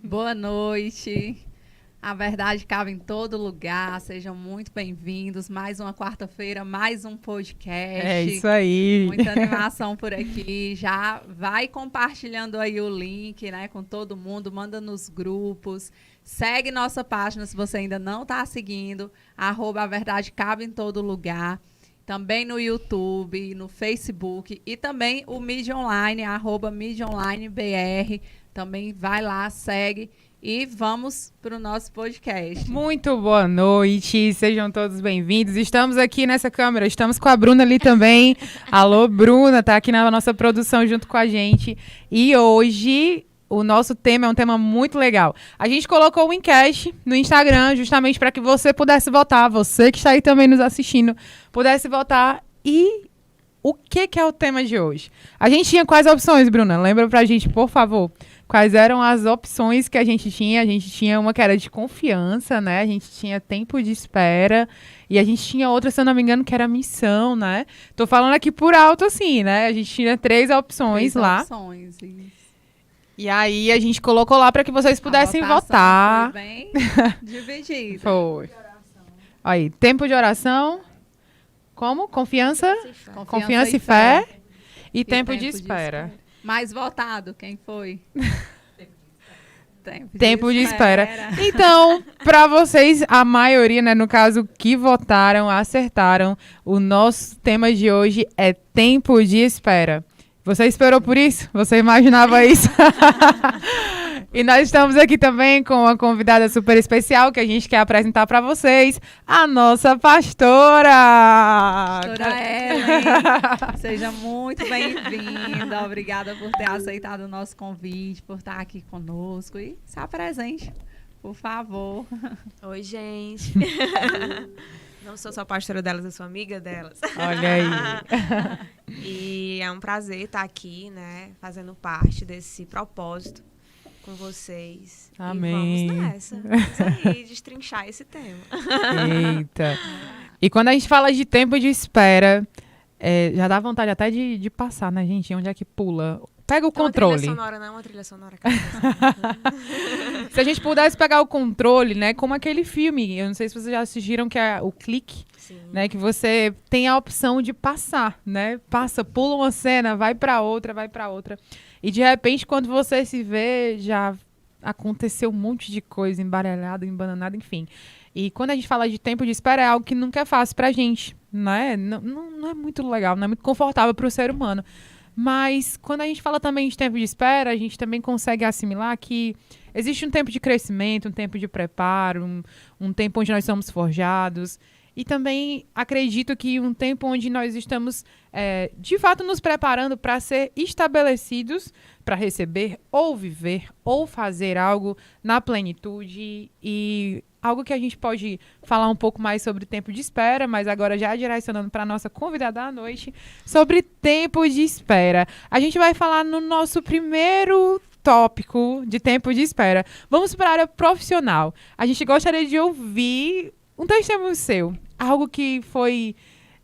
Boa noite. A verdade cabe em todo lugar. Sejam muito bem-vindos. Mais uma quarta-feira, mais um podcast. É isso aí. Muita animação por aqui. Já vai compartilhando aí o link, né, com todo mundo. Manda nos grupos. Segue nossa página se você ainda não está seguindo. @A verdade cabe em todo lugar. Também no YouTube, no Facebook e também o Mídia Online, @MídiaOnlineBR. Também vai lá, segue e vamos para o nosso podcast. Muito boa noite, sejam todos bem-vindos. Estamos aqui nessa câmera, estamos com a Bruna ali também. Alô, Bruna, tá aqui na nossa produção junto com a gente. E hoje o nosso tema é um tema muito legal. A gente colocou um enquete no Instagram justamente para que você pudesse votar, você que está aí também nos assistindo, pudesse votar. E o que é o tema de hoje? A gente tinha quais opções, Bruna? Lembra pra gente, por favor? Quais eram as opções que a gente tinha? A gente tinha uma que era de confiança, né? A gente tinha tempo de espera. E a gente tinha outra, se eu não me engano, que era missão, né? Tô falando aqui por alto, assim, né? A gente tinha 3 opções lá. Opções, isso. E aí a gente colocou lá para que vocês pudessem votar. Foi bem dividida. Foi. Aí, tempo de oração. Como? Confiança e fé. E tempo de espera. Mais votado, quem foi? Tempo de espera. Então, para vocês, a maioria, né, no caso, que votaram, acertaram, o nosso tema de hoje é tempo de espera. Você esperou por isso? Você imaginava isso? E nós estamos aqui também com uma convidada super especial que a gente quer apresentar para vocês, a nossa pastora. Pastora Ellen, seja muito bem-vinda. Obrigada por ter aceitado o nosso convite, por estar aqui conosco e se apresente, por favor. Oi, gente. Não sou só pastora delas, eu sou amiga delas. Olha aí. E é um prazer estar aqui, né, fazendo parte desse propósito com vocês. Amém. E vamos nessa. Vamos aí destrinchar esse tema. Eita. E quando a gente fala de tempo de espera, já dá vontade até de passar, né, gente? Onde é que pula? Pega o controle. Uma trilha sonora, não é uma trilha sonora. Se a gente pudesse pegar o controle, né, como aquele filme, eu não sei se vocês já assistiram, que é o Clique, né, que você tem a opção de passar, né, pula uma cena, vai pra outra, e de repente, quando você se vê, já aconteceu um monte de coisa, embaralhado, embananado, enfim. E quando a gente fala de tempo de espera, é algo que nunca é fácil pra gente, né, não é muito legal, não é muito confortável pro ser humano. Mas quando a gente fala também de tempo de espera, a gente também consegue assimilar que existe um tempo de crescimento, um tempo de preparo, um tempo onde nós somos forjados. E também acredito que um tempo onde nós estamos, de fato, nos preparando para ser estabelecidos, para receber ou viver ou fazer algo na plenitude. E algo que a gente pode falar um pouco mais sobre tempo de espera, mas agora já direcionando para a nossa convidada da noite, sobre tempo de espera. A gente vai falar no nosso primeiro tópico de tempo de espera. Vamos para a área profissional. A gente gostaria de ouvir um testemunho seu, algo que foi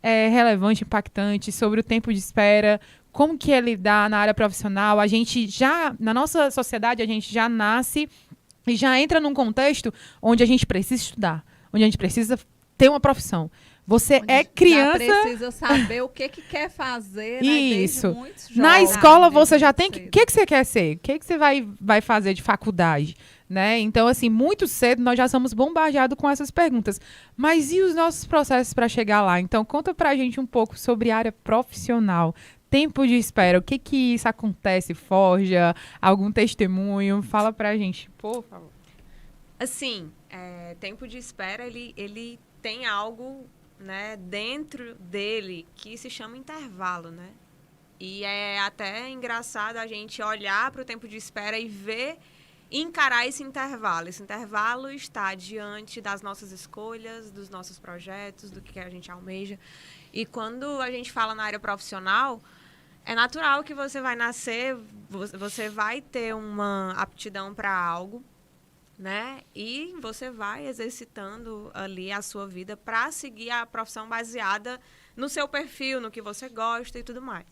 relevante, impactante, sobre o tempo de espera, como que é lidar na área profissional. A gente já, na nossa sociedade, a gente já nasce e já entra num contexto onde a gente precisa estudar, onde a gente precisa ter uma profissão. Você onde é criança... Já precisa saber o que quer fazer, né? Isso. Desde muito jovem, na escola você já tem... O cedo. que você quer ser? O que você vai fazer de faculdade? Né? Então, assim, muito cedo nós já somos bombardeados com essas perguntas. Mas e os nossos processos para chegar lá? Então, conta pra gente um pouco sobre a área profissional. Tempo de espera, o que isso acontece? Forja? Algum testemunho? Fala pra gente, por favor. Assim, tempo de espera, ele tem algo, né, dentro dele que se chama intervalo, né? E é até engraçado a gente olhar para o tempo de espera e ver, encarar esse intervalo. Esse intervalo está diante das nossas escolhas, dos nossos projetos, do que a gente almeja. E quando a gente fala na área profissional, é natural que você vai nascer, você vai ter uma aptidão para algo, né? E você vai exercitando ali a sua vida para seguir a profissão baseada no seu perfil, no que você gosta e tudo mais.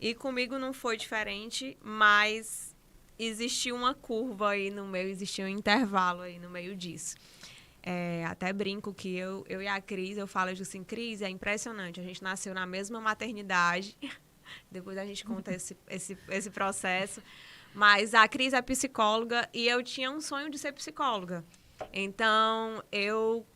E comigo não foi diferente, mas existia uma curva aí no meio, existia um intervalo aí no meio disso. Até brinco que eu e a Cris, eu falo assim, Cris, é impressionante, a gente nasceu na mesma maternidade, depois a gente conta esse processo, mas a Cris é psicóloga e eu tinha um sonho de ser psicóloga. Então, eu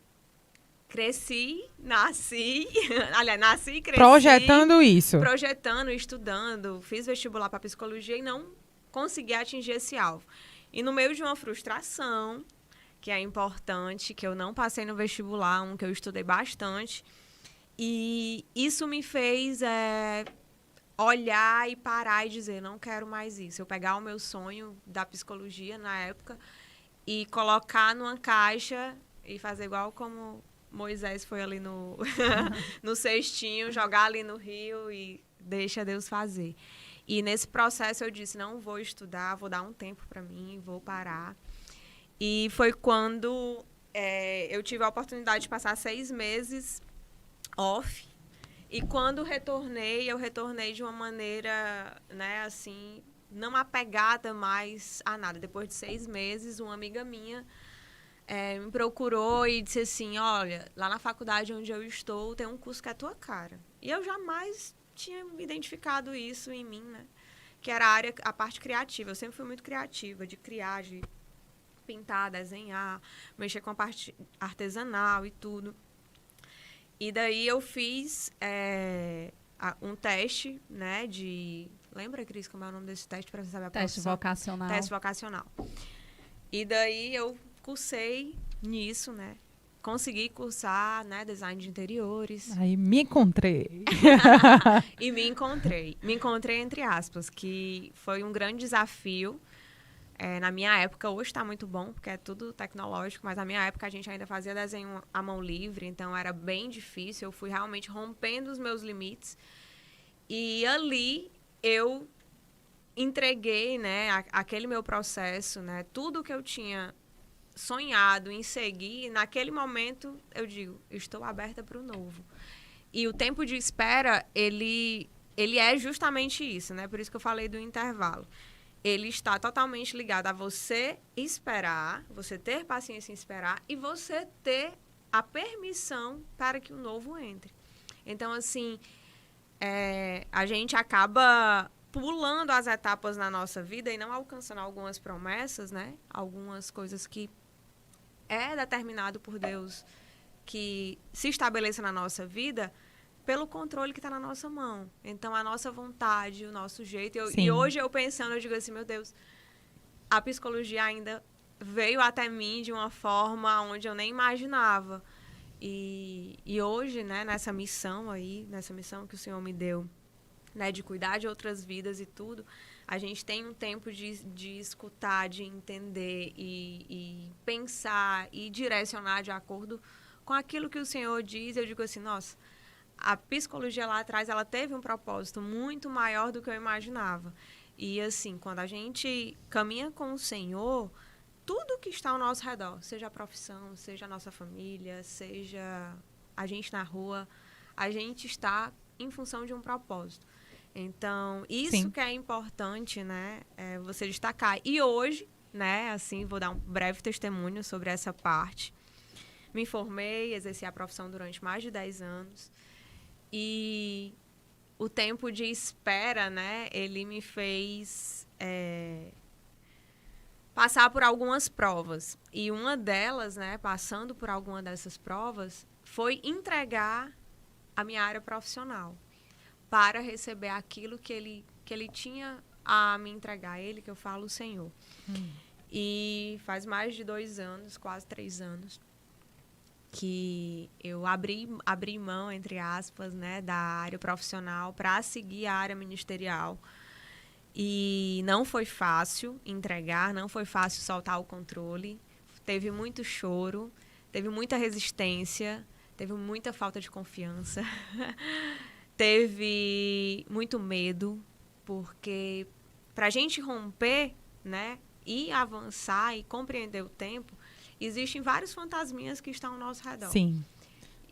nasci e cresci. Projetando isso. Projetando, estudando, fiz vestibular para psicologia e não consegui atingir esse alvo. E no meio de uma frustração, que é importante, que eu não passei no vestibular, que eu estudei bastante, e isso me fez olhar e parar e dizer, não quero mais isso. Eu pegar o meu sonho da psicologia na época e colocar numa caixa e fazer igual como Moisés foi ali no cestinho, jogar ali no rio e deixa Deus fazer. E nesse processo eu disse, não vou estudar, vou dar um tempo para mim, vou parar. E foi quando eu tive a oportunidade de passar 6 meses off. E quando eu retornei de uma maneira, né, assim, não apegada mais a nada. Depois de 6 meses, uma amiga minha me procurou e disse assim, olha, lá na faculdade onde eu estou, tem um curso que é a tua cara. E eu jamais tinha identificado isso em mim, né? Que era a parte criativa. Eu sempre fui muito criativa, de criar, de pintar, desenhar, mexer com a parte artesanal e tudo. E daí eu fiz um teste, né, Lembra, Cris, como é o nome desse teste para você saber a profissão? Teste vocacional. Teste vocacional. E daí eu cursei nisso, né? Consegui cursar, né, design de interiores. Aí me encontrei. E me encontrei. Me encontrei, entre aspas, que foi um grande desafio. Na minha época, hoje está muito bom, porque é tudo tecnológico, mas na minha época a gente ainda fazia desenho à mão livre, então era bem difícil. Eu fui realmente rompendo os meus limites. E ali eu entreguei, né, aquele meu processo, né, tudo que eu tinha sonhado em seguir. E naquele momento, eu digo, estou aberta para o novo. E o tempo de espera, ele é justamente isso, né? Por isso que eu falei do intervalo. Ele está totalmente ligado a você esperar, você ter paciência em esperar e você ter a permissão para que o novo entre. Então, assim, a gente acaba pulando as etapas na nossa vida e não alcançando algumas promessas, né? Algumas coisas que é determinado por Deus que se estabeleça na nossa vida pelo controle que está na nossa mão. Então, a nossa vontade, o nosso jeito. E hoje, eu pensando, eu digo assim, meu Deus, a psicologia ainda veio até mim de uma forma onde eu nem imaginava. E hoje, né, nessa missão que o Senhor me deu, né, de cuidar de outras vidas e tudo, a gente tem um tempo de escutar, de entender e pensar e direcionar de acordo com aquilo que o Senhor diz. Eu digo assim, nossa, a psicologia lá atrás, ela teve um propósito muito maior do que eu imaginava. E, assim, quando a gente caminha com o Senhor, tudo que está ao nosso redor, seja a profissão, seja a nossa família, seja a gente na rua, a gente está em função de um propósito. Então, isso que é importante, né, você destacar. E hoje, né, assim, vou dar um breve testemunho sobre essa parte. Me formei, exerci a profissão durante mais de 10 anos. E o tempo de espera, né, ele me fez passar por algumas provas. E uma delas, né, passando por alguma dessas provas, foi entregar a minha área profissional para receber aquilo que ele tinha a me entregar, ele que eu falo, o Senhor. E faz mais de 2 anos, quase 3 anos, que eu abri mão, entre aspas, né, da área profissional para seguir a área ministerial. E não foi fácil entregar, não foi fácil soltar o controle. Teve muito choro, teve muita resistência, teve muita falta de confiança, teve muito medo, porque para a gente romper, né, e avançar e compreender o tempo, existem vários fantasminhas que estão ao nosso redor. Sim.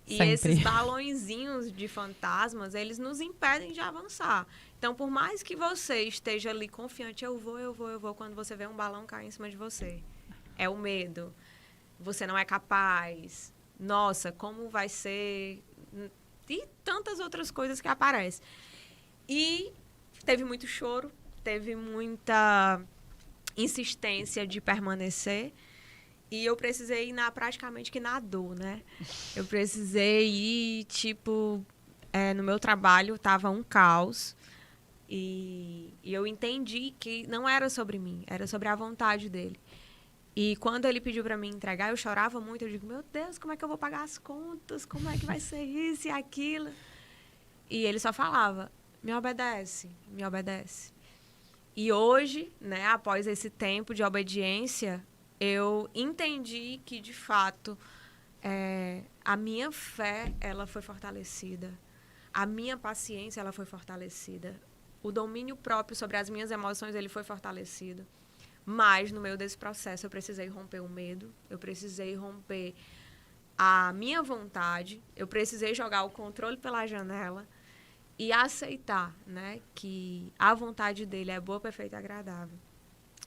E Sempre. esses balõezinhos de fantasmas, eles nos impedem de avançar. Então, por mais que você esteja ali confiante, eu vou, quando você vê um balão cair em cima de você. É o medo. Você não é capaz. Nossa, como vai ser? E tantas outras coisas que aparecem. E teve muito choro, teve muita insistência de permanecer. E eu precisei ir praticamente que na dor, né? Eu precisei ir, tipo, no meu trabalho estava um caos. E eu entendi que não era sobre mim, era sobre a vontade dele. E quando ele pediu para mim entregar, eu chorava muito. Eu digo, meu Deus, como é que eu vou pagar as contas? Como é que vai ser isso e aquilo? E ele só falava, me obedece, me obedece. E hoje, né, após esse tempo de obediência, eu entendi que, de fato, a minha fé, ela foi fortalecida. A minha paciência, ela foi fortalecida. O domínio próprio sobre as minhas emoções, ele foi fortalecido. Mas, no meio desse processo, eu precisei romper o medo. Eu precisei romper a minha vontade. Eu precisei jogar o controle pela janela e aceitar, né, que a vontade dele é boa, perfeita e agradável.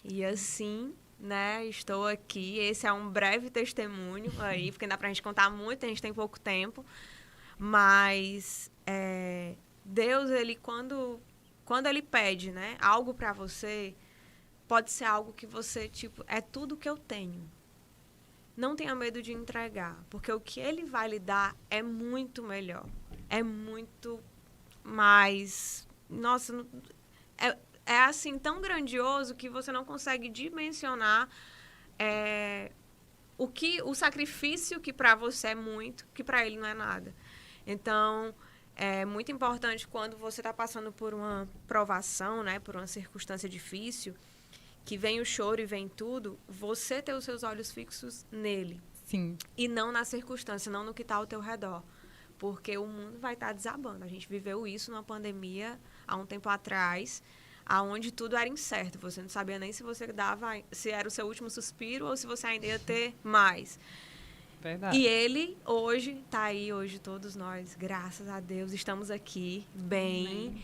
E assim, né, estou aqui. Esse é um breve testemunho aí, porque não dá pra gente contar muito, a gente tem pouco tempo. Mas Deus, ele quando ele pede, né, algo para você, pode ser algo que você, tipo, é tudo que eu tenho. Não tenha medo de entregar, porque o que ele vai lhe dar é muito melhor. É muito mais... Nossa, é assim, tão grandioso que você não consegue dimensionar o sacrifício que para você é muito, que para ele não é nada. Então, é muito importante quando você está passando por uma provação, né, por uma circunstância difícil, que vem o choro e vem tudo, você ter os seus olhos fixos nele. Sim. E não na circunstância, não no que está ao teu redor. Porque o mundo vai estar desabando. A gente viveu isso numa pandemia há um tempo atrás, aonde tudo era incerto. Você não sabia nem se era o seu último suspiro ou se você ainda ia ter mais. Verdade. E ele hoje está aí, hoje todos nós, graças a Deus, estamos aqui bem.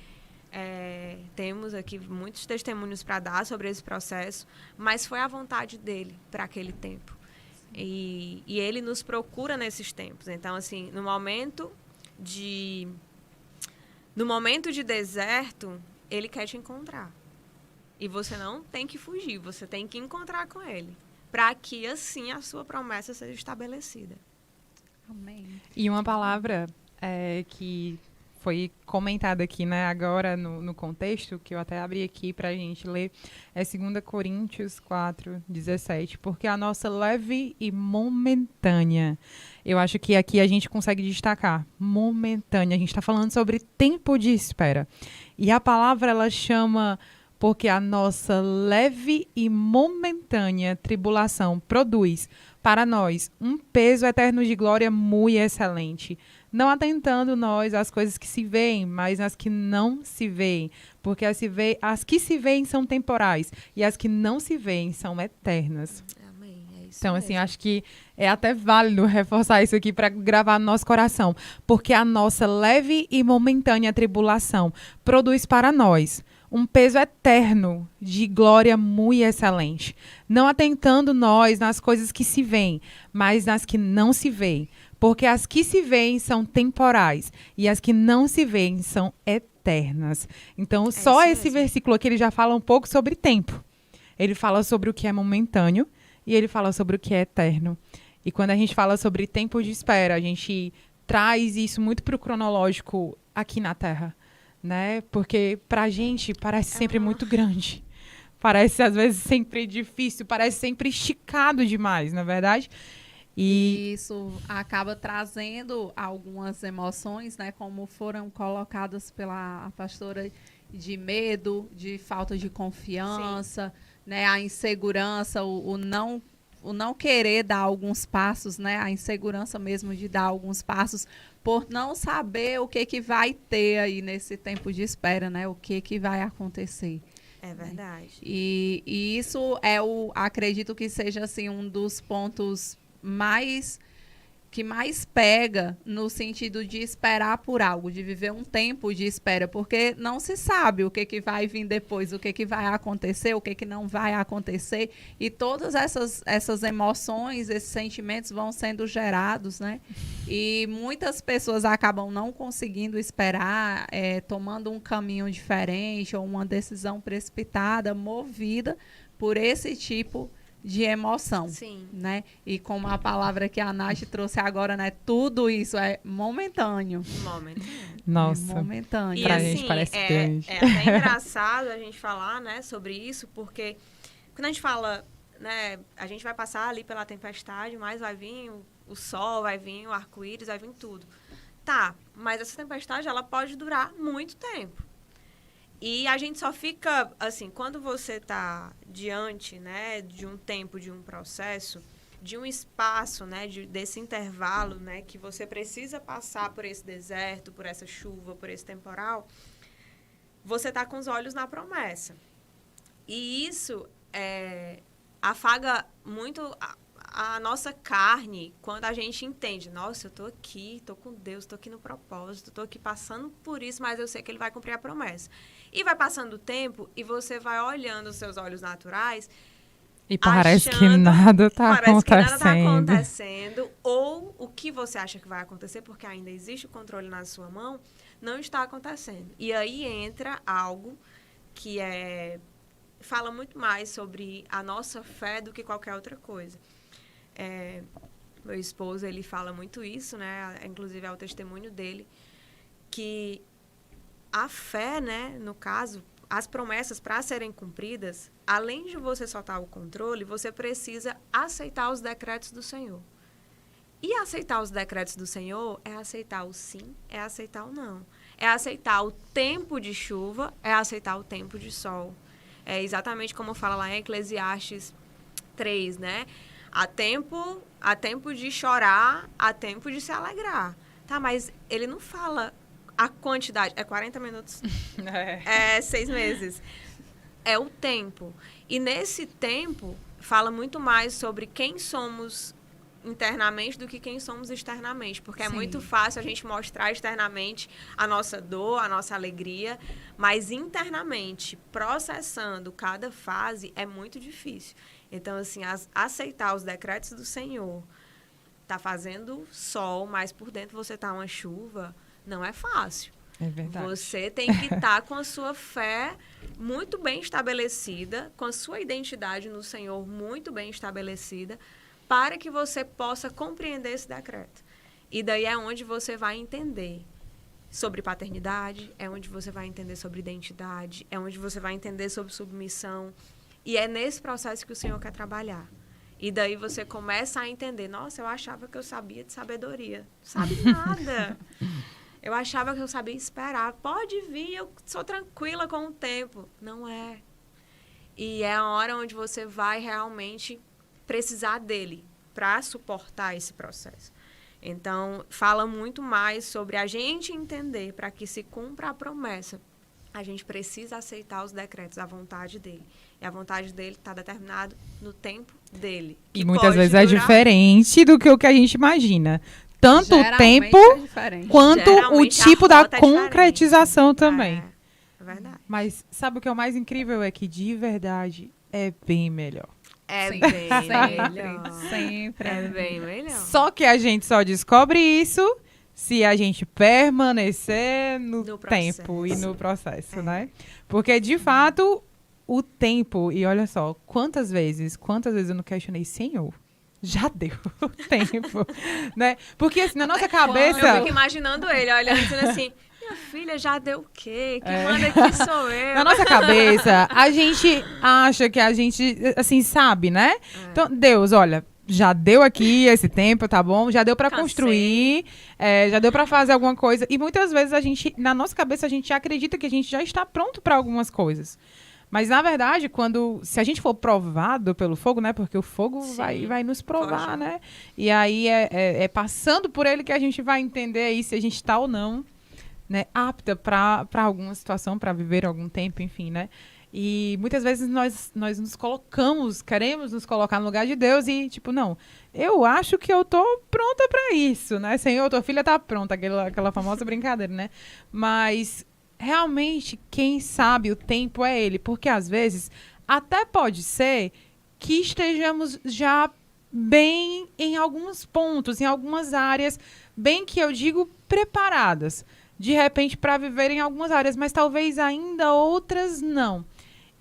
Temos aqui muitos testemunhos para dar sobre esse processo, mas foi a vontade dele para aquele tempo. E ele nos procura nesses tempos. Então, assim, no momento de deserto, ele quer te encontrar. E você não tem que fugir, você tem que encontrar com ele, para que, assim, a sua promessa seja estabelecida. Amém. E uma palavra que foi comentada aqui, né, agora no contexto, que eu até abri aqui para a gente ler, é 2 Coríntios 4:17, porque a nossa leve e momentânea, eu acho que aqui a gente consegue destacar, momentânea, a gente está falando sobre tempo de espera. E a palavra, ela chama, porque a nossa leve e momentânea tribulação produz para nós um peso eterno de glória muito excelente, não atentando nós às coisas que se veem, mas às que não se veem, porque as que se veem são temporais e as que não se veem são eternas. Amém, é isso Então, mesmo. assim, acho que é até válido reforçar isso aqui para gravar no nosso coração, porque a nossa leve e momentânea tribulação produz para nós um peso eterno de glória muito excelente, não atentando nós nas coisas que se veem, mas nas que não se veem, porque as que se veem são temporais e as que não se veem são eternas. Então, só esse versículo aqui ele já fala um pouco sobre tempo. Ele fala sobre o que é momentâneo e ele fala sobre o que é eterno. E quando a gente fala sobre tempo de espera, a gente traz isso muito para o cronológico aqui na Terra, né? Porque pra gente parece sempre muito grande. Parece, às vezes, sempre difícil, parece sempre esticado demais, na verdade. E isso acaba trazendo algumas emoções, né? Como foram colocadas pela pastora, de medo, de falta de confiança, né? A insegurança, o não querer dar alguns passos, né? A insegurança mesmo de dar alguns passos por não saber o que vai ter aí nesse tempo de espera, né? O que vai acontecer. É verdade. E isso acredito que seja assim um dos pontos mais que mais pega no sentido de esperar por algo, de viver um tempo de espera, porque não se sabe o que vai vir depois, o que vai acontecer, o que não vai acontecer, e todas essas emoções, esses sentimentos vão sendo gerados, né? E muitas pessoas acabam não conseguindo esperar, tomando um caminho diferente ou uma decisão precipitada, movida por esse tipo de emoção, Sim. né? E como a palavra que a Nath trouxe agora, né? Tudo isso é momentâneo. Nossa. É momentâneo. E Pra assim, gente parece grande. é até engraçado a gente falar, né, sobre isso, porque quando a gente fala, né, a gente vai passar ali pela tempestade, mas vai vir o sol, vai vir o arco-íris, vai vir tudo. Tá, mas essa tempestade, ela pode durar muito tempo. E a gente só fica, assim, quando você está diante, né, de um tempo, de um processo, de um espaço, né, desse intervalo, né, que você precisa passar por esse deserto, por essa chuva, por esse temporal, você está com os olhos na promessa. E isso afaga muito a nossa carne quando a gente entende, nossa, eu estou aqui, estou com Deus, estou aqui no propósito, estou aqui passando por isso, mas eu sei que Ele vai cumprir a promessa. E vai passando o tempo e você vai olhando os seus olhos naturais e parece que nada está acontecendo, ou o que você acha que vai acontecer, porque ainda existe o controle na sua mão, não está acontecendo. E aí entra algo que fala muito mais sobre a nossa fé do que qualquer outra coisa. Meu esposo, ele fala muito isso, né? Inclusive é o testemunho dele, que a fé, né, no caso, as promessas para serem cumpridas, além de você soltar o controle, você precisa aceitar os decretos do Senhor. E aceitar os decretos do Senhor é aceitar o sim, é aceitar o não. É aceitar o tempo de chuva, é aceitar o tempo de sol. É exatamente como fala lá em Eclesiastes 3, né? Há tempo de chorar, há tempo de se alegrar. Tá, mas ele não fala a quantidade. É 40 minutos. É 6 meses. É o tempo. E nesse tempo, fala muito mais sobre quem somos internamente do que quem somos externamente. Porque é muito fácil a gente mostrar externamente a nossa dor, a nossa alegria, mas internamente, processando cada fase, é muito difícil. Então, assim, aceitar os decretos do Senhor, tá fazendo sol, mas por dentro você tá uma chuva, não é fácil. É verdade. Você tem que estar com a sua fé muito bem estabelecida, com a sua identidade no Senhor muito bem estabelecida, para que você possa compreender esse decreto. E daí é onde você vai entender sobre paternidade, é onde você vai entender sobre identidade, é onde você vai entender sobre submissão. E é nesse processo que o Senhor quer trabalhar. E daí você começa a entender, nossa, eu achava que eu sabia de sabedoria. Não sabe nada. Eu achava que eu sabia esperar. Pode vir, eu sou tranquila com o tempo. Não é. E é a hora onde você vai realmente precisar dele para suportar esse processo. Então, fala muito mais sobre a gente entender, para que se cumpra a promessa, a gente precisa aceitar os decretos, a vontade dele. E a vontade dele está determinada no tempo dele. E muitas vezes é diferente do que o que a gente imagina. Tanto o tempo quanto o tipo da concretização também. É verdade. Mas sabe o que é o mais incrível? É que de verdade é bem melhor. É Sim, bem sempre, melhor. sempre. É bem melhor. Só que a gente só descobre isso se a gente permanecer no tempo e no processo, né? Porque, de fato, o tempo... E olha só, quantas vezes eu não questionei, Senhor, já deu o tempo, né? Porque, assim, na nossa cabeça... Eu fico imaginando ele olhando dizendo assim... Minha filha, já deu o quê? Quem manda aqui sou eu. Na nossa cabeça, a gente acha que a gente, assim, sabe, né? Então, Deus, olha, já deu aqui esse tempo, tá bom? Já deu pra construir, já deu pra fazer alguma coisa. E muitas vezes na nossa cabeça, a gente acredita que a gente já está pronto pra algumas coisas. Mas, na verdade, se a gente for provado pelo fogo, né? Porque o fogo vai nos provar, né? E aí, é passando por ele que a gente vai entender aí se a gente está ou não, né, apta para alguma situação, para viver algum tempo, enfim, né? E muitas vezes nós nos colocamos, queremos nos colocar no lugar de Deus e, tipo, não, eu acho que eu tô pronta para isso, né? Senhor, tua filha tá pronta, aquela famosa brincadeira, né? Mas, realmente, quem sabe o tempo é Ele. Porque, às vezes, até pode ser que estejamos já bem em alguns pontos, em algumas áreas, bem que eu digo preparadas, de repente, para viver em algumas áreas, mas talvez ainda outras não.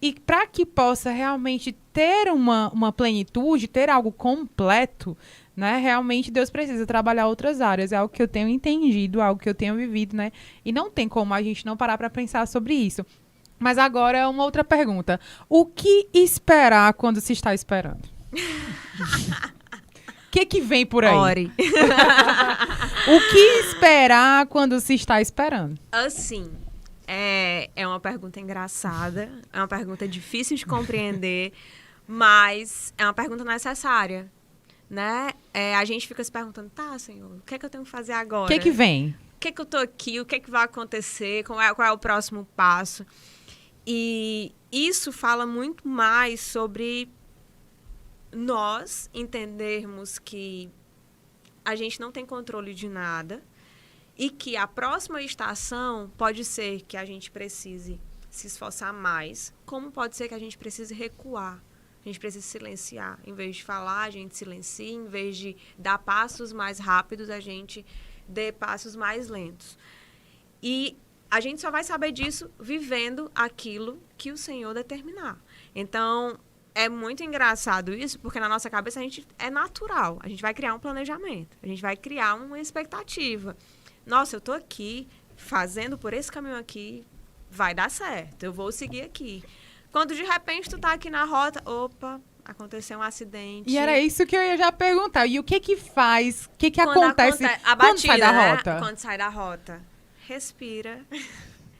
E para que possa realmente ter uma plenitude, ter algo completo, né? Realmente Deus precisa trabalhar outras áreas. É algo que eu tenho entendido, algo que eu tenho vivido, né? E não tem como a gente não parar para pensar sobre isso. Mas agora uma outra pergunta. O que esperar quando se está esperando? O que vem por aí? Ore. O que esperar quando se está esperando? Assim, é uma pergunta engraçada, é uma pergunta difícil de compreender, mas é uma pergunta necessária, né? A gente fica se perguntando, tá, Senhor, o que é que eu tenho que fazer agora? O que vem? O que é que eu tô aqui? O que é que vai acontecer? Qual é o próximo passo? E isso fala muito mais sobre nós entendermos que a gente não tem controle de nada e que a próxima estação pode ser que a gente precise se esforçar mais, como pode ser que a gente precise recuar, a gente precisa silenciar. Em vez de falar, a gente silencia, em vez de dar passos mais rápidos, a gente dê passos mais lentos. E a gente só vai saber disso vivendo aquilo que o Senhor determinar. Então, é muito engraçado isso, porque na nossa cabeça é natural. A gente vai criar um planejamento, a gente vai criar uma expectativa. Nossa, eu tô aqui, fazendo por esse caminho aqui, vai dar certo, eu vou seguir aqui. Quando de repente tu tá aqui na rota, opa, aconteceu um acidente. E era isso que eu ia já perguntar. E o que faz, o que Quando acontece a batida, quando sai da rota? Quando sai da rota, respira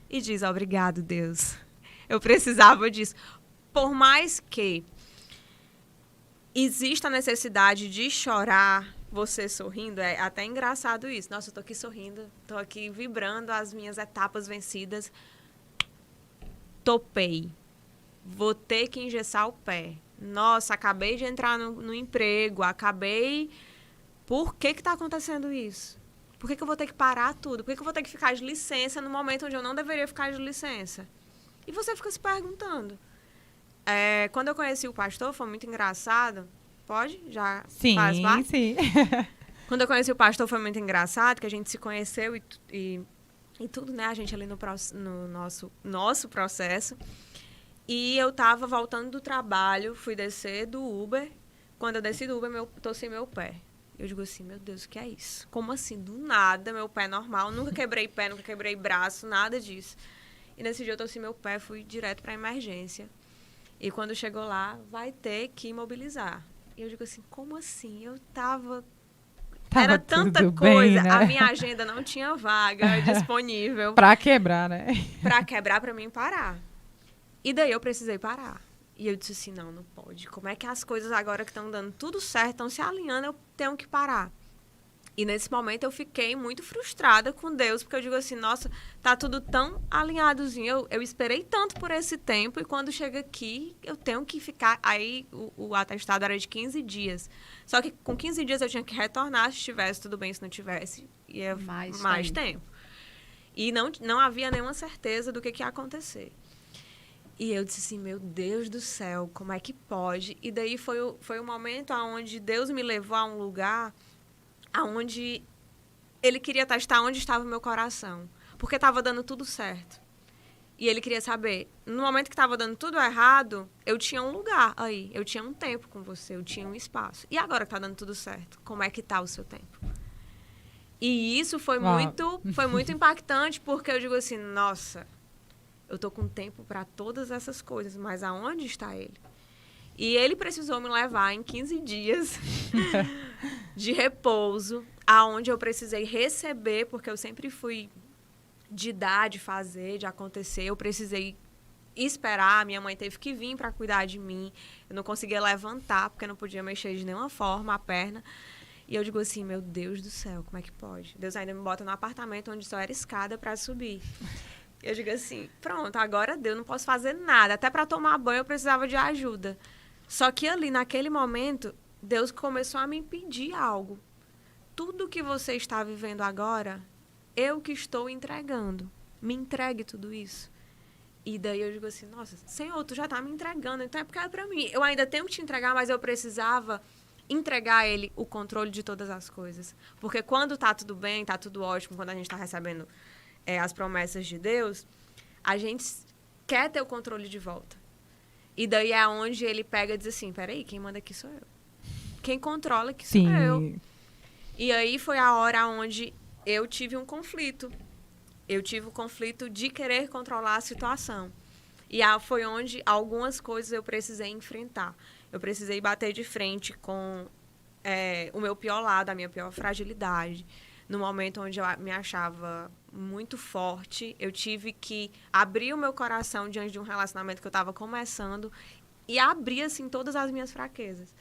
e diz, obrigado, Deus. Eu precisava disso. Por mais que exista a necessidade de chorar, você sorrindo, é até engraçado isso. Nossa, eu tô aqui sorrindo, tô aqui vibrando as minhas etapas vencidas. Topei. Vou ter que engessar o pé. Nossa, acabei de entrar no emprego, acabei... Por que tá acontecendo isso? Por que eu vou ter que parar tudo? Por que eu vou ter que ficar de licença no momento onde eu não deveria ficar de licença? E você fica se perguntando. Quando eu conheci o pastor, foi muito engraçado. Pode? Já sim, faz parte? Sim. Quando eu conheci o pastor, foi muito engraçado, que a gente se conheceu e tudo, né? A gente ali no nosso processo. E eu tava voltando do trabalho, fui descer do Uber. Quando eu desci do Uber, torci meu pé. Eu digo assim, meu Deus, o que é isso? Como assim? Do nada, meu pé normal. Nunca quebrei pé, nunca quebrei braço, nada disso. E nesse dia eu torci meu pé, fui direto pra emergência. E quando chegou lá, vai ter que imobilizar. E eu digo assim, como assim? Eu tava era tanta coisa. Bem, né? A minha agenda não tinha vaga disponível. Pra quebrar, né? Pra quebrar, pra mim parar. E daí eu precisei parar. E eu disse assim, não pode. Como é que as coisas agora que estão dando tudo certo, estão se alinhando, eu tenho que parar. E nesse momento eu fiquei muito frustrada com Deus, porque eu digo assim, nossa, tá tudo tão alinhadozinho, eu esperei tanto por esse tempo, e quando chega aqui, eu tenho que ficar... Aí o atestado era de 15 dias. Só que com 15 dias eu tinha que retornar, se estivesse tudo bem, se não tivesse, ia mais tempo. E não havia nenhuma certeza do que ia acontecer. E eu disse assim, meu Deus do céu, como é que pode? E daí foi o momento onde Deus me levou a um lugar onde Ele queria testar onde estava o meu coração. Porque estava dando tudo certo. E Ele queria saber, no momento que estava dando tudo errado, eu tinha um lugar aí, eu tinha um tempo com você, eu tinha um espaço. E agora que está dando tudo certo, como é que está o seu tempo? E isso foi muito impactante, porque eu digo assim, nossa... Eu tô com tempo para todas essas coisas, mas aonde está Ele? E Ele precisou me levar em 15 dias de repouso, aonde eu precisei receber, porque eu sempre fui de dar, de fazer, de acontecer. Eu precisei esperar, minha mãe teve que vir para cuidar de mim. Eu não conseguia levantar, porque eu não podia mexer de nenhuma forma a perna. E eu digo assim, meu Deus do céu, como é que pode? Deus ainda me bota num apartamento onde só era escada para subir. Eu digo assim, pronto, agora deu, não posso fazer nada. Até para tomar banho eu precisava de ajuda. Só que ali, naquele momento, Deus começou a me pedir algo. Tudo que você está vivendo agora, eu que estou entregando. Me entregue tudo isso. E daí eu digo assim, nossa, Senhor, tu já tá me entregando, então é porque é pra mim. Eu ainda tenho que te entregar, mas eu precisava entregar a Ele o controle de todas as coisas. Porque quando tá tudo bem, tá tudo ótimo, quando a gente tá recebendo as promessas de Deus, a gente quer ter o controle de volta. E daí é onde Ele pega e diz assim, peraí, quem manda aqui sou eu. Quem controla aqui sou eu. E aí foi a hora onde eu tive um conflito. Eu tive o conflito de querer controlar a situação. E foi onde algumas coisas eu precisei enfrentar. Eu precisei bater de frente com o meu pior lado, a minha pior fragilidade. No momento onde eu me achava muito forte, eu tive que abrir o meu coração diante de um relacionamento que eu estava começando e abrir, assim, todas as minhas fraquezas.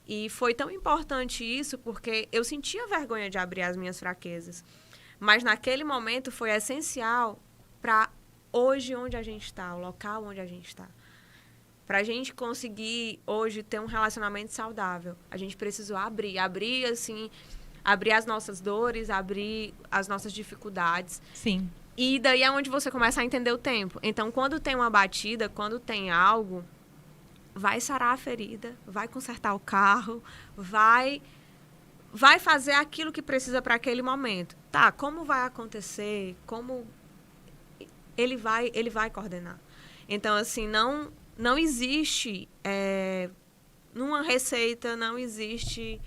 E foi tão importante isso porque eu sentia vergonha de abrir as minhas fraquezas. Mas naquele momento foi essencial para hoje onde a gente está, o local onde a gente está. Para a gente conseguir hoje ter um relacionamento saudável, a gente precisou abrir assim, abrir as nossas dores, abrir as nossas dificuldades. Sim. E daí é onde você começa a entender o tempo. Então, quando tem uma batida, quando tem algo, vai sarar a ferida, vai consertar o carro, vai fazer aquilo que precisa para aquele momento. Tá, como vai acontecer? Como ele vai coordenar. Então, assim, não existe numa receita, não existe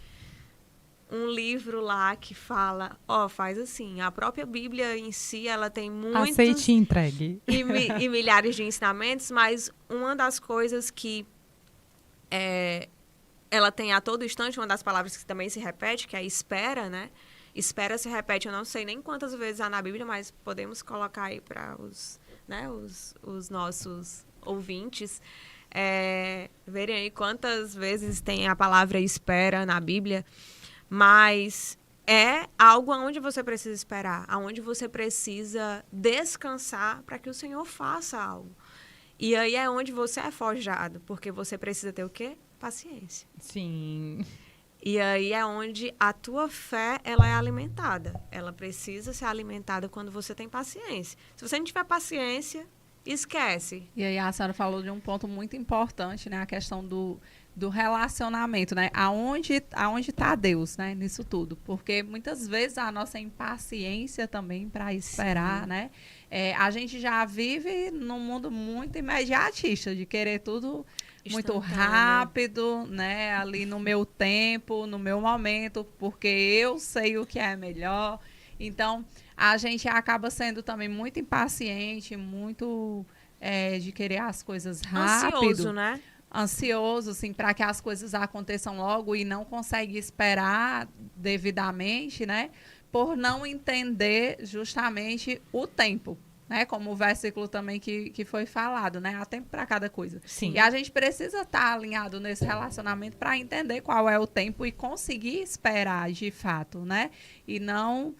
um livro lá que fala, faz assim. A própria Bíblia em si, ela tem muitos... Aceite e entregue. E milhares de ensinamentos, mas uma das coisas que ela tem a todo instante, uma das palavras que também se repete, que é espera, né? Espera se repete, eu não sei nem quantas vezes há na Bíblia, mas podemos colocar aí para os nossos ouvintes verem aí quantas vezes tem a palavra espera na Bíblia. Mas é algo aonde você precisa esperar, aonde você precisa descansar para que o Senhor faça algo. E aí é onde você é forjado, porque você precisa ter o quê? Paciência. Sim. E aí é onde a tua fé, ela é alimentada. Ela precisa ser alimentada quando você tem paciência. Se você não tiver paciência, esquece. E aí a senhora falou de um ponto muito importante, né? A questão do relacionamento, né? Aonde está Deus, né? Nisso tudo. Porque muitas vezes a nossa impaciência também para esperar, né? A gente já vive num mundo muito imediatista, de querer tudo muito rápido, né? Ali no meu tempo, no meu momento, porque eu sei o que é melhor. Então, a gente acaba sendo também muito impaciente, muito de querer as coisas rápido. Ansioso, né? Ansioso, assim, para que as coisas aconteçam logo e não consegue esperar devidamente, né? Por não entender justamente o tempo. Né, como o versículo também que foi falado, né? Há tempo para cada coisa. Sim. E a gente precisa estar alinhado nesse relacionamento para entender qual é o tempo e conseguir esperar de fato, né? E não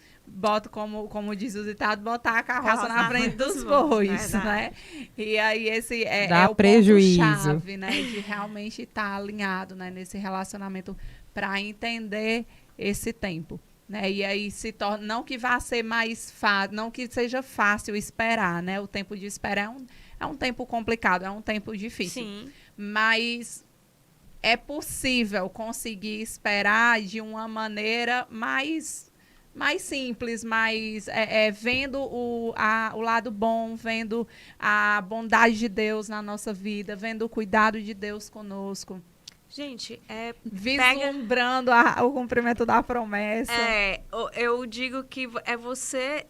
como diz o ditado, botar a carroça na frente dos bois, né? E aí esse é o ponto-chave, né? De realmente estar alinhado, né, nesse relacionamento para entender esse tempo. Né? E aí se torna, não que vá ser mais fácil, não que seja fácil esperar, né? O tempo de espera é um tempo complicado, é um tempo difícil. Sim. Mas é possível conseguir esperar de uma maneira mais simples, mais vendo o lado bom, vendo a bondade de Deus na nossa vida, vendo o cuidado de Deus conosco. Gente, vislumbrando o cumprimento da promessa. Eu digo que é você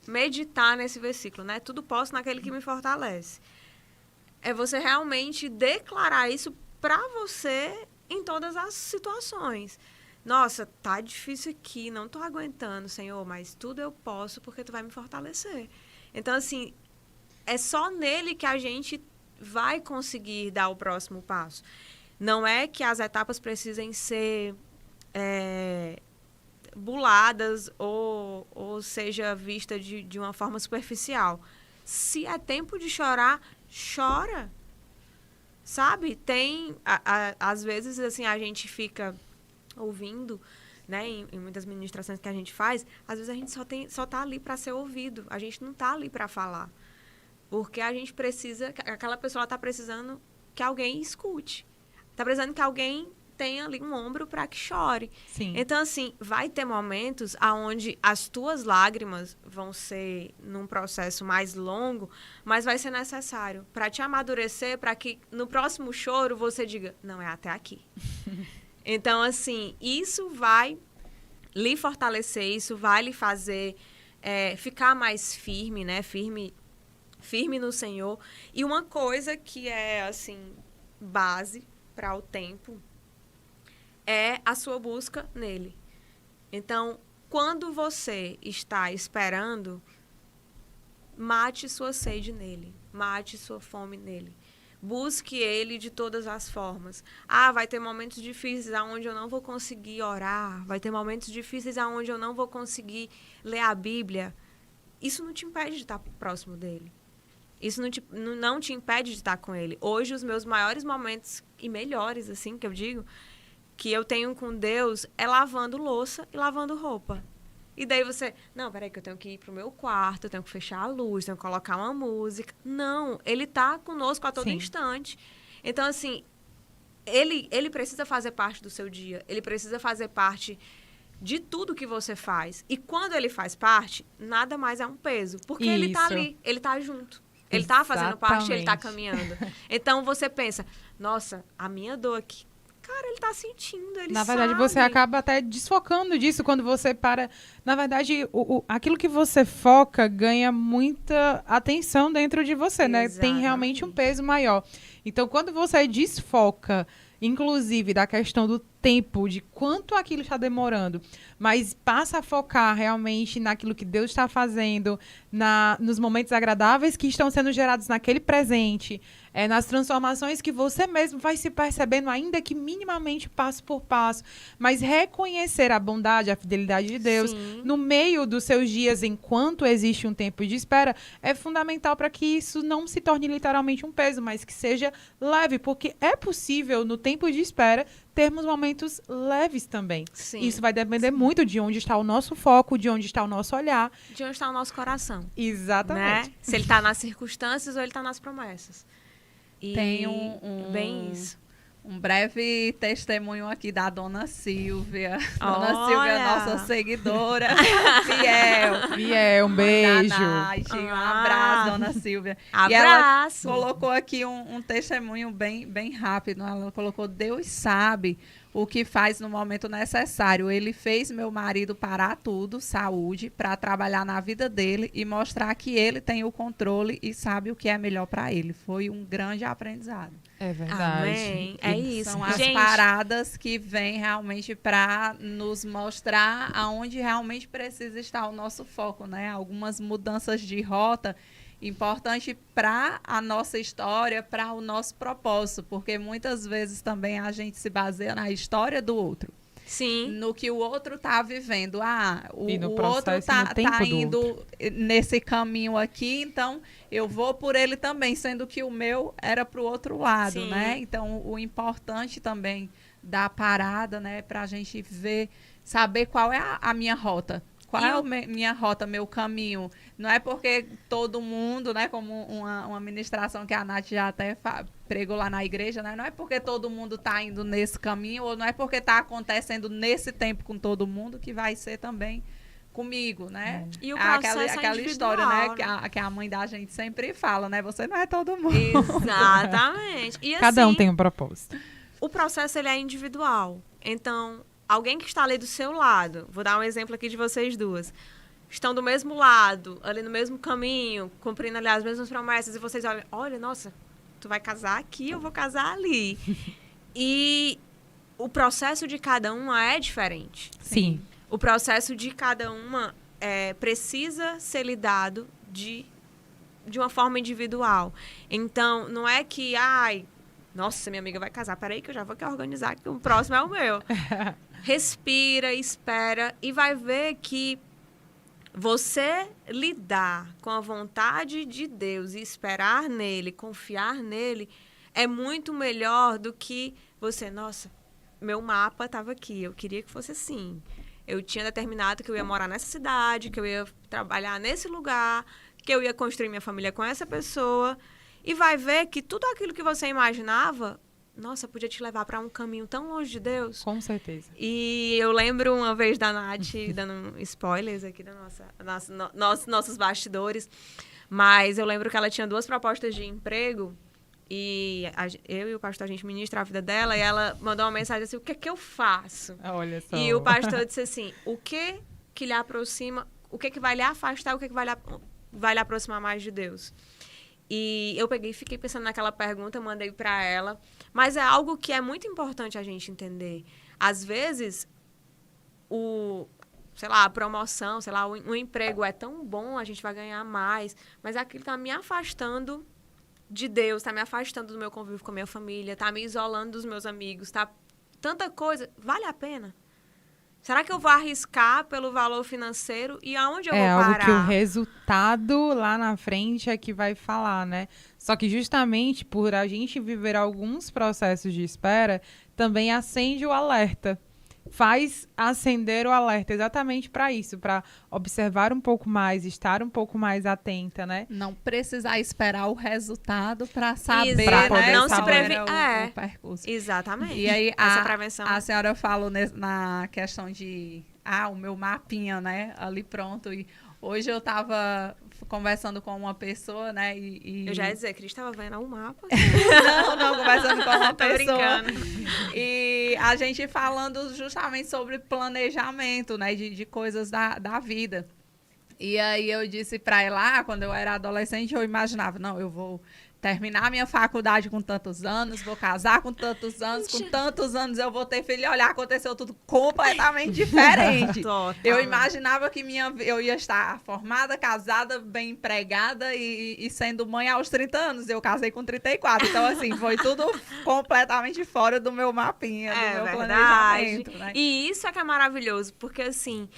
meditar nesse versículo, né? Tudo posso naquele que me fortalece. É você realmente declarar isso para você em todas as situações. Nossa, tá difícil aqui, não tô aguentando, Senhor, mas tudo eu posso porque tu vai me fortalecer. Então, assim, é só nele que a gente vai conseguir dar o próximo passo. Não é que as etapas precisem ser buladas ou seja vista de uma forma superficial. Se é tempo de chorar, chora. Sabe? Às vezes, assim, a gente fica ouvindo, né, em muitas ministrações que a gente faz, às vezes a gente só tá ali para ser ouvido. A gente não tá ali para falar. Porque a gente precisa, aquela pessoa está precisando que alguém escute. Está precisando que alguém tenha ali um ombro para que chore. Sim. Então, assim, vai ter momentos onde as tuas lágrimas vão ser num processo mais longo, mas vai ser necessário para te amadurecer, para que no próximo choro você diga, não, é até aqui. Então, assim, isso vai lhe fortalecer, isso vai lhe fazer ficar mais firme, né? Firme no Senhor. E uma coisa que é, assim, base para o tempo é a sua busca nele. Então, quando você está esperando, mate sua sede nele, mate sua fome nele. Busque ele de todas as formas. Vai ter momentos difíceis onde eu não vou conseguir orar, vai ter momentos difíceis onde eu não vou conseguir ler a Bíblia. Isso não te impede de estar próximo dele. Isso não te impede de estar com ele. Hoje, os meus maiores momentos, e melhores, assim, que eu digo, que eu tenho com Deus, é lavando louça e lavando roupa. E daí você, não, peraí que eu tenho que ir pro meu quarto, eu tenho que fechar a luz, tenho que colocar uma música. Não, ele tá conosco a todo instante. Então, assim, ele precisa fazer parte do seu dia, ele precisa fazer parte de tudo que você faz. E quando ele faz parte, nada mais é um peso. Porque ele tá ali, ele tá junto. Ele tá fazendo parte, ele tá caminhando. Então, você pensa, nossa, a minha dor aqui, cara, ele tá sentindo, ele Na verdade, sabe. você acaba até desfocando disso quando você para. Na verdade, aquilo que você foca ganha muita atenção dentro de você, né? Tem realmente um peso maior. Então, quando você desfoca, inclusive, da questão do tempo, de quanto aquilo está demorando, mas passa a focar realmente naquilo que Deus está fazendo, nos momentos agradáveis que estão sendo gerados naquele presente, nas transformações que você mesmo vai se percebendo, ainda que minimamente passo por passo, mas reconhecer a bondade, a fidelidade de Deus no meio dos seus dias, enquanto existe um tempo de espera, é fundamental para que isso não se torne literalmente um peso, mas que seja leve, porque é possível, no tempo de espera, termos momentos leves também. Sim. Isso vai depender muito de onde está o nosso foco, de onde está o nosso olhar. De onde está o nosso coração. Exatamente. Né? Se ele está nas circunstâncias ou ele está nas promessas. E tem bem isso. Um breve testemunho aqui da Dona Silvia. Dona Silvia, nossa seguidora fiel. Fiel, um beijo. Um abraço, Dona Silvia. Abraço. E ela colocou aqui um testemunho bem rápido. Ela colocou, Deus sabe o que faz no momento necessário. Ele fez meu marido parar tudo, saúde, para trabalhar na vida dele e mostrar que ele tem o controle e sabe o que é melhor para ele. Foi um grande aprendizado. É verdade. Amém. É isso. São as paradas que vêm realmente para nos mostrar aonde realmente precisa estar o nosso foco, né? Algumas mudanças de rota importante para a nossa história, para o nosso propósito, porque muitas vezes também a gente se baseia na história do outro. Sim. No que o outro está vivendo. O outro está indo nesse caminho aqui, então eu vou por ele também, sendo que o meu era para o outro lado, né? Então, o importante também da parada, né, para a gente ver, saber qual é a minha rota. Qual é a minha rota, meu caminho? Não é porque todo mundo, né, como uma ministração que a Nath já até pregou lá na igreja, né? Não é porque todo mundo está indo nesse caminho, ou não é porque está acontecendo nesse tempo com todo mundo que vai ser também comigo, né? E o processo aquela história, né? Que a mãe da gente sempre fala, né? Você não é todo mundo. Exatamente. E, assim, cada um tem um propósito. O processo, ele é individual. Então, alguém que está ali do seu lado, vou dar um exemplo aqui de vocês duas, estão do mesmo lado, ali no mesmo caminho, cumprindo ali as mesmas promessas, e vocês olham, olha, nossa, tu vai casar aqui, eu vou casar ali. E o processo de cada uma é diferente. Sim. O processo de cada uma precisa ser lidado de uma forma individual. Então, não é que, nossa, minha amiga vai casar, peraí que eu já vou organizar, que o próximo é o meu. Respira, espera e vai ver que você lidar com a vontade de Deus e esperar nele, confiar nele, é muito melhor do que você, nossa, meu mapa estava aqui, eu queria que fosse assim. Eu tinha determinado que eu ia morar nessa cidade, que eu ia trabalhar nesse lugar, que eu ia construir minha família com essa pessoa. E vai ver que tudo aquilo que você imaginava, nossa, podia te levar para um caminho tão longe de Deus. Com certeza. E eu lembro uma vez da Nath, dando spoilers aqui da nossos bastidores, mas eu lembro que ela tinha 2 propostas de emprego e eu e o pastor, a gente ministra a vida dela e ela mandou uma mensagem assim, o que é que eu faço? Olha só. E o pastor disse assim, o que lhe aproxima, o que vai lhe afastar, o que vai lhe aproximar mais de Deus? E eu peguei e fiquei pensando naquela pergunta, mandei para ela. Mas é algo que é muito importante a gente entender. Às vezes, a promoção, o emprego é tão bom, a gente vai ganhar mais, mas aquilo está me afastando de Deus, está me afastando do meu convívio com a minha família, está me isolando dos meus amigos, tá tanta coisa. Vale a pena? Será que eu vou arriscar pelo valor financeiro e aonde eu vou parar? É algo que o resultado lá na frente é que vai falar, né? Só que justamente por a gente viver alguns processos de espera, também acende o alerta. Faz acender o alerta exatamente para isso, para observar um pouco mais, estar um pouco mais atenta, né? Não precisar esperar o resultado para saber, pra poder né? Não se saber prevenir. O percurso. Exatamente. E aí, essa prevenção. a senhora falou na questão de, o meu mapinha, né? Ali pronto. E hoje eu estava conversando com uma pessoa, né? Eu já ia dizer, Cris estava vendo um mapa. não, conversando com uma Tô pessoa. brincando. E a gente falando justamente sobre planejamento, né? De coisas da vida. E aí eu disse para ela, quando eu era adolescente, eu imaginava, não, eu vou terminar minha faculdade com tantos anos, vou casar com tantos anos, com tantos anos eu vou ter filho. E olha, aconteceu tudo completamente diferente. Eu imaginava que eu ia estar formada, casada, bem empregada e sendo mãe aos 30 anos. Eu casei com 34. Então, assim, foi tudo completamente fora do meu mapinha, do meu planejamento. Né? E isso é que é maravilhoso, porque, assim,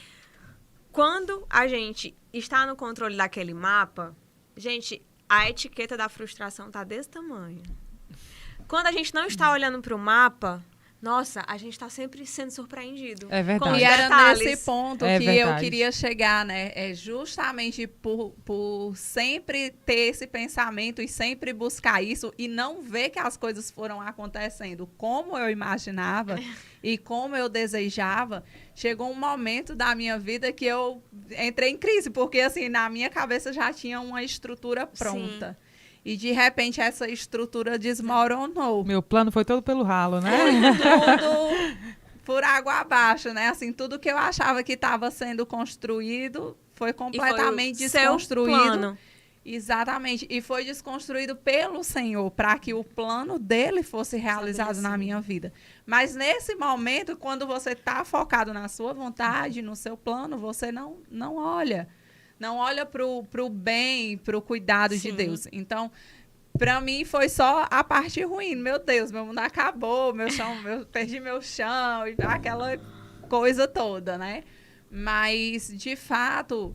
quando a gente está no controle daquele mapa, gente, a etiqueta da frustração tá desse tamanho. Quando a gente não está olhando para o mapa, nossa, a gente está sempre sendo surpreendido. É verdade. E era detalhes. nesse ponto É que verdade. eu queria chegar, né? É justamente por sempre ter esse pensamento e sempre buscar isso e não ver que as coisas foram acontecendo como eu imaginava e como eu desejava, chegou um momento da minha vida que eu entrei em crise, porque assim, na minha cabeça já tinha uma estrutura pronta. Sim. E, de repente, essa estrutura desmoronou. Meu plano foi todo pelo ralo, né? Tudo por água abaixo, né? Assim, tudo que eu achava que estava sendo construído foi completamente desconstruído. Exatamente. E foi desconstruído pelo Senhor, para que o plano dele fosse realizado na minha vida. Mas, nesse momento, quando você está focado na sua vontade, no seu plano, você não olha. Não olha para o bem, para o cuidado de Deus. Então, para mim, foi só a parte ruim. Meu Deus, meu mundo acabou, perdi meu chão, e aquela coisa toda, né? Mas, de fato,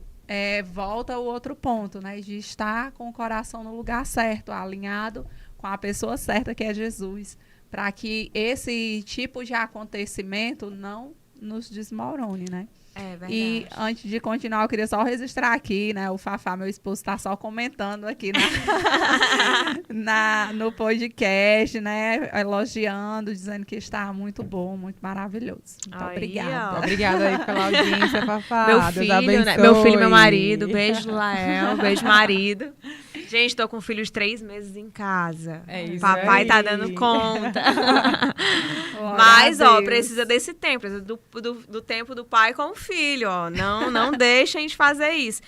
volta o outro ponto, né? De estar com o coração no lugar certo, alinhado com a pessoa certa, que é Jesus. Para que esse tipo de acontecimento não nos desmorone, né? É verdade. E antes de continuar, eu queria só registrar aqui, né? O Fafá, meu esposo, está só comentando aqui no podcast, né? Elogiando, dizendo que está muito bom, muito maravilhoso. Muito obrigada. Obrigada aí pela audiência, Fafá. Meu filho, né? Meu filho, meu marido. Beijo, Lael. Beijo, marido. Gente, tô com um filho de 3 meses em casa. É isso. Papai tá dando conta. Mas, precisa desse tempo. Precisa do tempo do pai com o filho, ó. Não deixem de fazer isso.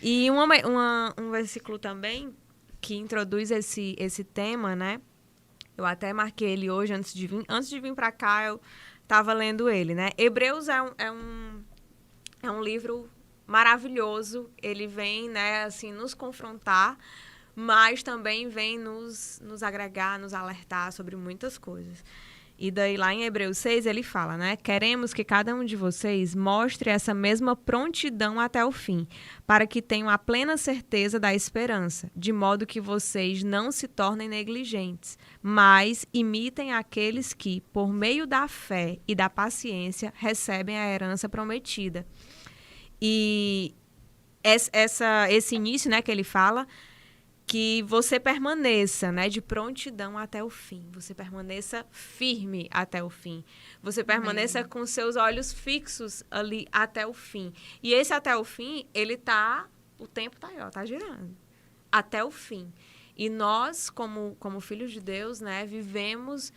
E um versículo também que introduz esse tema, né? Eu até marquei ele hoje antes de vir para cá, eu tava lendo ele, né? Hebreus é um livro maravilhoso. Ele vem, né, assim, nos confrontar, mas também vem nos agregar, nos alertar sobre muitas coisas. E daí lá em Hebreus 6 ele fala, né? Queremos que cada um de vocês mostre essa mesma prontidão até o fim, para que tenham a plena certeza da esperança, de modo que vocês não se tornem negligentes, mas imitem aqueles que, por meio da fé e da paciência, recebem a herança prometida. E esse início, né, que ele fala, que você permaneça, né, de prontidão até o fim. Você permaneça firme até o fim. Você permaneça com seus olhos fixos ali até o fim. E esse até o fim, o tempo tá aí, ó, tá girando. Até o fim. E nós, como filhos de Deus, né, vivemos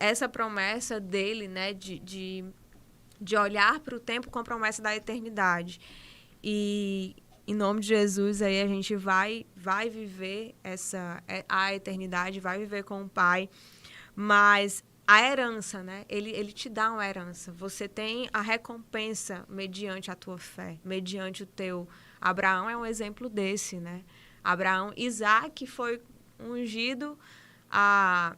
essa promessa dele, né, de olhar para o tempo com a promessa da eternidade. E em nome de Jesus, aí a gente vai viver a eternidade, vai viver com o Pai. Mas a herança, né? Ele te dá uma herança. Você tem a recompensa mediante a tua fé, mediante o teu... Abraão é um exemplo desse, né? Isaac foi ungido a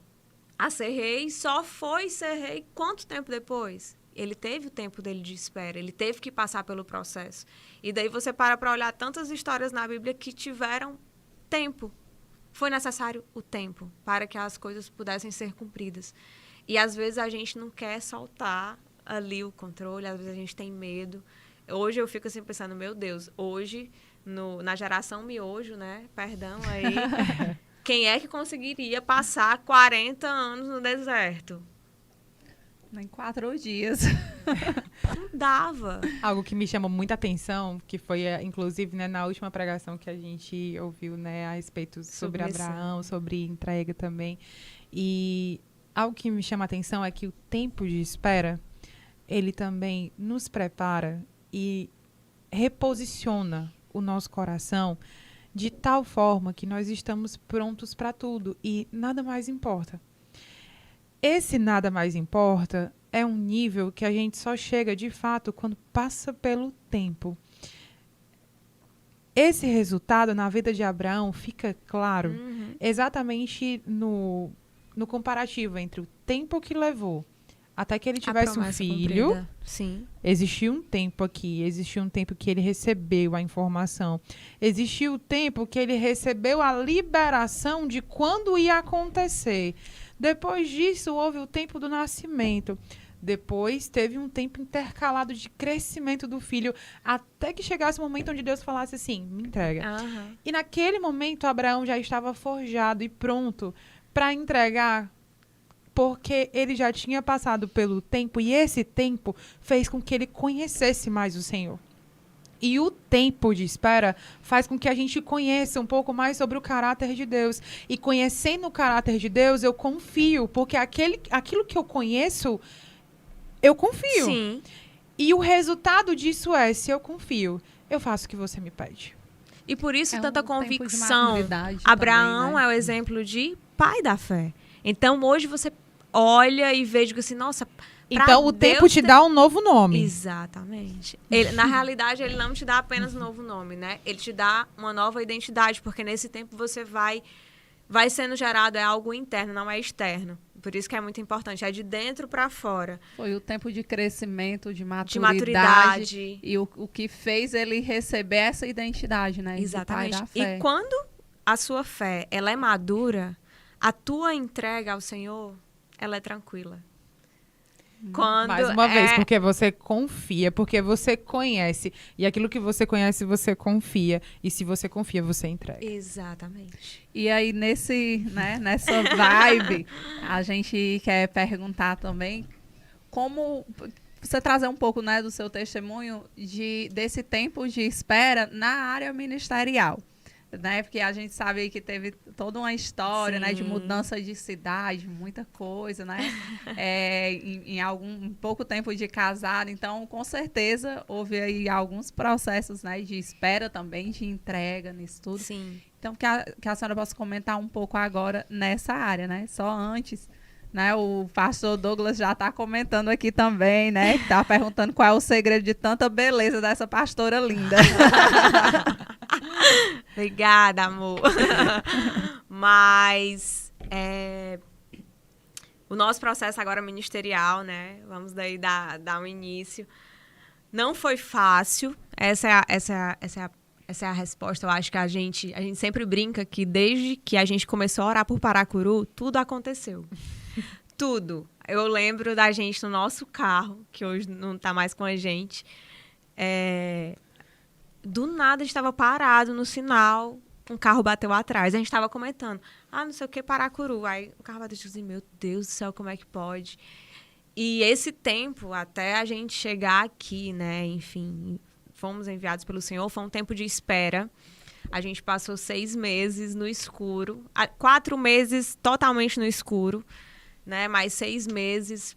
ser rei, só foi ser rei quanto tempo depois? Ele teve o tempo dele de espera, ele teve que passar pelo processo. E daí você para olhar tantas histórias na Bíblia que tiveram tempo. Foi necessário o tempo para que as coisas pudessem ser cumpridas. E às vezes a gente não quer soltar ali o controle, às vezes a gente tem medo. Hoje eu fico assim pensando, meu Deus, hoje, na geração miojo, né? Perdão aí, quem é que conseguiria passar 40 anos no deserto? Em 4 dias. Não dava. Algo que me chamou muita atenção, que foi, inclusive, né, na última pregação que a gente ouviu, né, a respeito sobre Abraão, sobre entrega também. E algo que me chama a atenção é que o tempo de espera, ele também nos prepara e reposiciona o nosso coração de tal forma que nós estamos prontos para tudo e nada mais importa. Esse nada mais importa é um nível que a gente só chega, de fato, quando passa pelo tempo. Esse resultado na vida de Abraão fica claro exatamente no comparativo entre o tempo que levou até que ele tivesse um filho. Cumprida. Sim. Existiu um tempo aqui, existiu um tempo que ele recebeu a informação. Existiu o tempo que ele recebeu a liberação de quando ia acontecer. Depois disso, houve o tempo do nascimento. Depois, teve um tempo intercalado de crescimento do filho, até que chegasse o momento onde Deus falasse assim, me entrega. E naquele momento, Abraão já estava forjado e pronto para entregar, porque ele já tinha passado pelo tempo, e esse tempo fez com que ele conhecesse mais o Senhor. E o tempo de espera faz com que a gente conheça um pouco mais sobre o caráter de Deus. E conhecendo o caráter de Deus, eu confio. Porque aquilo que eu conheço, eu confio. Sim. E o resultado disso é, se eu confio, eu faço o que você me pede. E por isso tanta convicção. Abraão também, né? É o exemplo de pai da fé. Então, hoje você olha e vê, digo assim, nossa... Então, o tempo te dá um novo nome. Exatamente. Na realidade, ele não te dá apenas um novo nome, né? Ele te dá uma nova identidade, porque nesse tempo você vai sendo gerado, é algo interno, não é externo. Por isso que é muito importante, é de dentro para fora. Foi o tempo de crescimento, de maturidade. E o que fez ele receber essa identidade, né? Exatamente. De pai da fé. E quando a sua fé, ela é madura, a tua entrega ao Senhor, ela é tranquila. Mais uma vez, porque você confia, porque você conhece. E aquilo que você conhece, você confia. E se você confia, você entrega. Exatamente. E aí, nessa vibe, a gente quer perguntar também como você trazer um pouco, né, do seu testemunho desse tempo de espera na área ministerial. Né? Porque a gente sabe que teve toda uma história, né, de mudança de cidade, muita coisa, né? Em algum pouco tempo de casado, então com certeza houve aí alguns processos, né, de espera também, de entrega nisso tudo. Sim. Então que a senhora possa comentar um pouco agora nessa área, né? Só antes, né? O pastor Douglas já está comentando aqui também, né? Está perguntando qual é o segredo de tanta beleza dessa pastora linda. Obrigada, amor. Mas o nosso processo agora ministerial, né? Vamos daí dar um início. Não foi fácil. Essa é a resposta. Eu acho que a gente sempre brinca que desde que a gente começou a orar por Paracuru, tudo aconteceu. Tudo. Eu lembro da gente no nosso carro, que hoje não está mais com a gente. Do nada a gente estava parado no sinal, um carro bateu atrás. A gente estava comentando, não sei o que, Paracuru. Aí o carro bateu e disse assim, meu Deus do céu, como é que pode? E esse tempo, até a gente chegar aqui, né, enfim, fomos enviados pelo Senhor, foi um tempo de espera. A gente passou 6 meses no escuro, 4 meses totalmente no escuro, né, mais 6 meses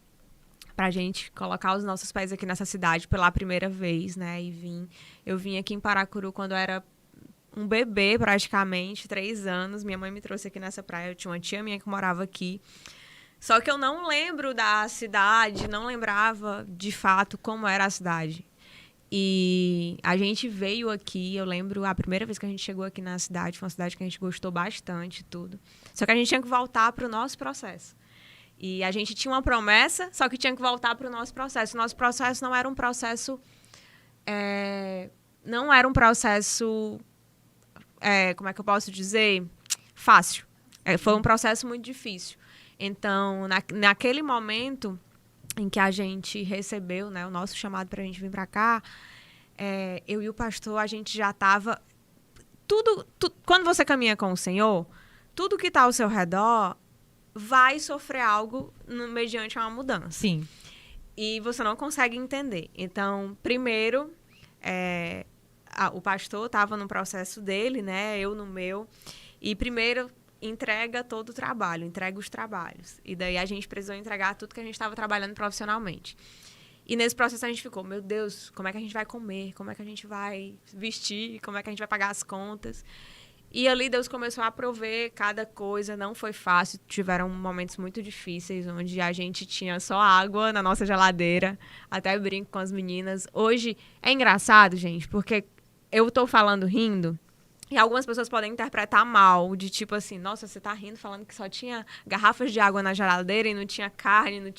para a gente colocar os nossos pés aqui nessa cidade pela primeira vez, né, eu vim aqui em Paracuru quando eu era um bebê praticamente, 3 anos, minha mãe me trouxe aqui nessa praia, eu tinha uma tia minha que morava aqui. Só que eu não lembro da cidade, não lembrava de fato como era a cidade. E a gente veio aqui, eu lembro a primeira vez que a gente chegou aqui na cidade, foi uma cidade que a gente gostou bastante, tudo. Só que a gente tinha que voltar para o nosso processo. E a gente tinha uma promessa, só que tinha que voltar para o nosso processo. O nosso processo não era um processo... como é que eu posso dizer? Fácil. Foi um processo muito difícil. Então, naquele momento em que a gente recebeu, né, o nosso chamado para a gente vir para cá, eu e o pastor, a gente já estava... Quando você caminha com o Senhor, tudo que está ao seu redor vai sofrer algo mediante uma mudança. Sim. E você não consegue entender. Então, primeiro, o pastor estava no processo dele, né, eu no meu, e primeiro... entrega todo o trabalho, entrega os trabalhos. E daí a gente precisou entregar tudo que a gente estava trabalhando profissionalmente. E nesse processo a gente ficou, meu Deus, como é que a gente vai comer? Como é que a gente vai vestir? Como é que a gente vai pagar as contas? E ali Deus começou a prover cada coisa, não foi fácil. Tiveram momentos muito difíceis, onde a gente tinha só água na nossa geladeira. Até eu brinco com as meninas. Hoje é engraçado, gente, porque eu tô falando rindo, e algumas pessoas podem interpretar mal, de tipo assim, nossa, você tá rindo falando que só tinha garrafas de água na geladeira e não tinha carne, não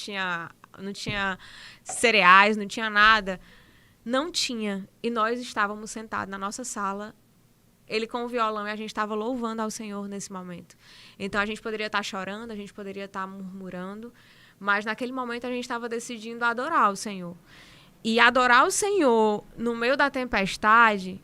tinha cereais, não tinha nada. Não tinha. E nós estávamos sentados na nossa sala, ele com o violão, e a gente estava louvando ao Senhor nesse momento. Então a gente poderia estar chorando, a gente poderia estar murmurando, mas naquele momento a gente estava decidindo adorar o Senhor. E adorar o Senhor no meio da tempestade...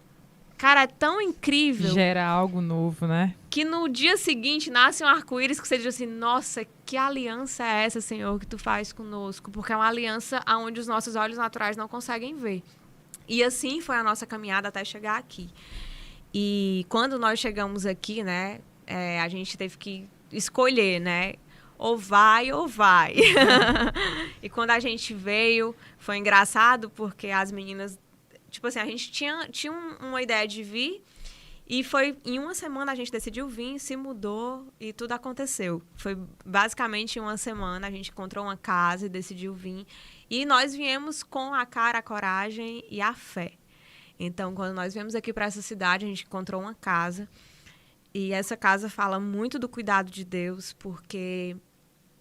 Cara, é tão incrível. Gera algo novo, né? Que no dia seguinte nasce um arco-íris que você diz assim, nossa, que aliança é essa, Senhor, que tu faz conosco? Porque é uma aliança onde os nossos olhos naturais não conseguem ver. E assim foi a nossa caminhada até chegar aqui. E quando nós chegamos aqui, né, a gente teve que escolher, né? Ou vai, ou vai. E quando a gente veio, foi engraçado porque as meninas... Tipo assim, a gente tinha uma ideia de vir e foi em uma semana a gente decidiu vir, se mudou e tudo aconteceu. Foi basicamente em uma semana, a gente encontrou uma casa e decidiu vir. E nós viemos com a cara, a coragem e a fé. Então, quando nós viemos aqui para essa cidade, a gente encontrou uma casa. E essa casa fala muito do cuidado de Deus, porque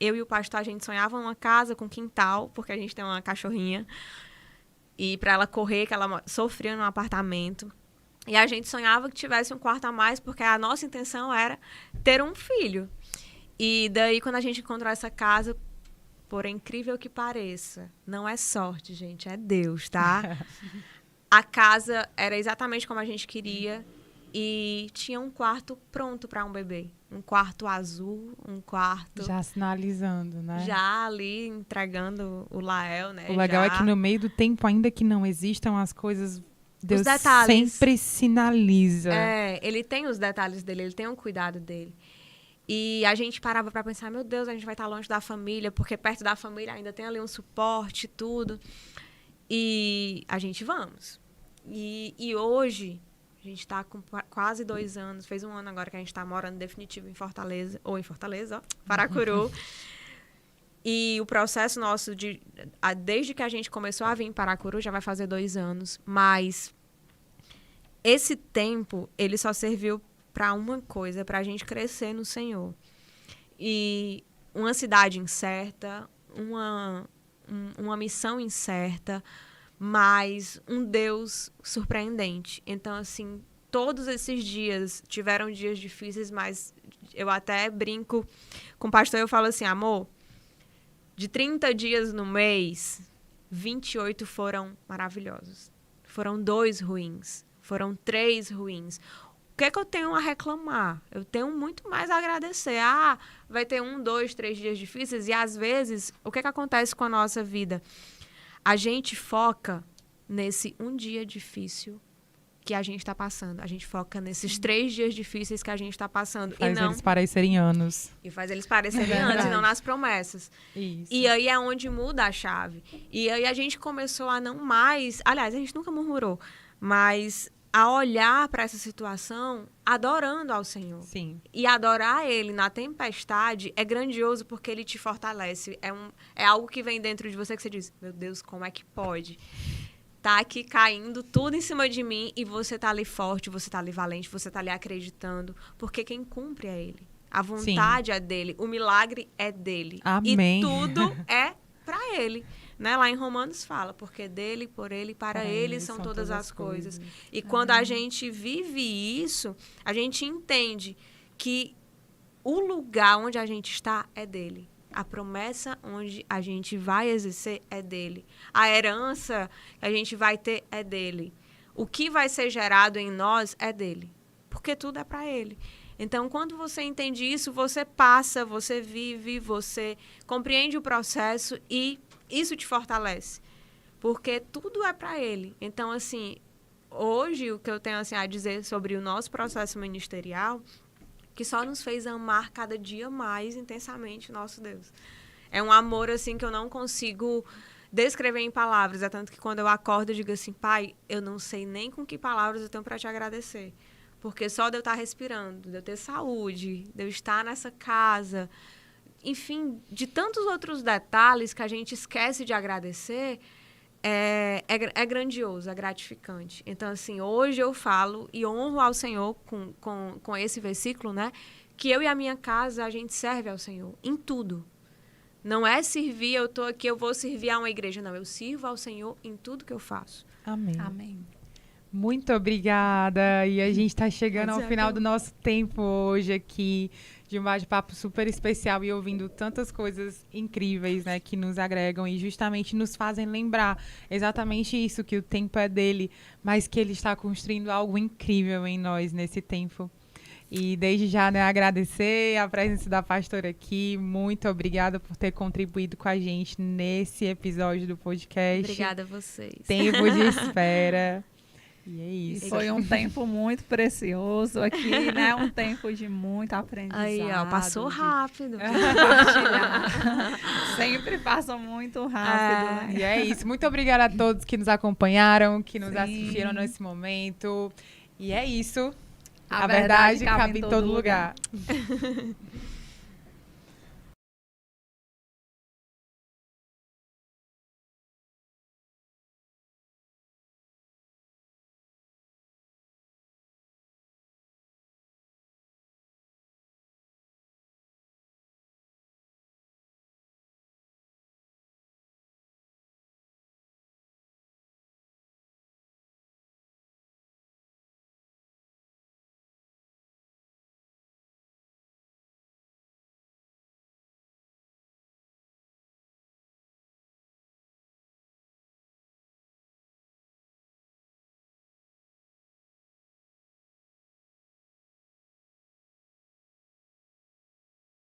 eu e o pastor, a gente sonhava uma casa com quintal, porque a gente tem uma cachorrinha. E para ela correr, que ela sofria num apartamento. E a gente sonhava que tivesse um quarto a mais, porque a nossa intenção era ter um filho. E daí, quando a gente encontrou essa casa, por incrível que pareça, não é sorte, gente, é Deus, tá? A casa era exatamente como a gente queria e tinha um quarto pronto para um bebê. Um quarto azul, um quarto... Já sinalizando, né? Já ali entregando o Lael, né? O legal já... é que no meio do tempo, ainda que não existam as coisas, Deus os detalhes, sempre sinaliza. Ele tem os detalhes dele, ele tem um cuidado dele. E a gente parava para pensar, meu Deus, a gente vai estar longe da família, porque perto da família ainda tem ali um suporte, tudo. E a gente vamos. E hoje... A gente está com quase 2 anos, fez 1 ano agora que a gente está morando definitivo em Fortaleza, Paracuru. E o processo nosso, desde que a gente começou a vir em Paracuru, já vai fazer 2 anos. Mas esse tempo, ele só serviu para uma coisa, para a gente crescer no Senhor. E uma cidade incerta, uma missão incerta, mas um Deus surpreendente. Então, assim, todos esses dias tiveram dias difíceis, mas eu até brinco com o pastor, eu falo assim, amor, de 30 dias no mês, 28 foram maravilhosos. Foram 2 ruins, foram 3 ruins. O que é que eu tenho a reclamar? Eu tenho muito mais a agradecer. Vai ter 1, 2, 3 dias difíceis, e às vezes, o que é que acontece com a nossa vida? A gente foca nesse um dia difícil que a gente está passando. A gente foca nesses 3 dias difíceis que a gente está passando. Faz eles parecerem anos. E faz eles parecerem anos e não nas promessas. Isso. E aí é onde muda a chave. E aí a gente começou a não mais... Aliás, a gente nunca murmurou, mas a olhar para essa situação adorando ao Senhor. Sim. E adorar Ele na tempestade é grandioso porque Ele te fortalece. É algo que vem dentro de você que você diz, meu Deus, como é que pode? Tá aqui caindo tudo em cima de mim e você tá ali forte, você tá ali valente, você tá ali acreditando. Porque quem cumpre é Ele. A vontade é dEle. O milagre é dEle. Amém. E tudo é para Ele. Né? Lá em Romanos fala, porque dele, por Ele, para Ele são todas as coisas. E quando a gente vive isso, a gente entende que o lugar onde a gente está é dele. A promessa onde a gente vai exercer é dele. A herança que a gente vai ter é dele. O que vai ser gerado em nós é dele. Porque tudo é para ele. Então, quando você entende isso, você passa, você vive, você compreende o processo e isso te fortalece. Porque tudo é para ele. Então, assim, hoje o que eu tenho assim, a dizer sobre o nosso processo ministerial, que só nos fez amar cada dia mais intensamente o nosso Deus. É um amor, assim, que eu não consigo descrever em palavras. É tanto que quando eu acordo, eu digo assim, Pai, eu não sei nem com que palavras eu tenho para te agradecer. Porque só de eu estar respirando, de eu ter saúde, de eu estar nessa casa, enfim, de tantos outros detalhes que a gente esquece de agradecer, é grandioso, é gratificante. Então, assim, hoje eu falo e honro ao Senhor com esse versículo, né? Que eu e a minha casa, a gente serve ao Senhor em tudo. Não é servir, eu estou aqui, eu vou servir a uma igreja. Não, eu sirvo ao Senhor em tudo que eu faço. Amém. Amém. Muito obrigada. E a gente está chegando ao final do nosso tempo hoje aqui, de um bate-papo super especial e ouvindo tantas coisas incríveis, né, que nos agregam e justamente nos fazem lembrar exatamente isso, que o tempo é dele, mas que ele está construindo algo incrível em nós nesse tempo. E desde já, né, agradecer a presença da pastora aqui. Muito obrigada por ter contribuído com a gente nesse episódio do podcast. Obrigada a vocês. Tempo de espera. E é isso. E foi um tempo muito precioso aqui, né? Um tempo de muito aprendizado. Aí, ó, passou rápido. Sempre passa muito rápido, né? E é isso. Muito obrigada a todos que nos acompanharam, que nos assistiram nesse momento. E é isso. A verdade cabe em todo lugar.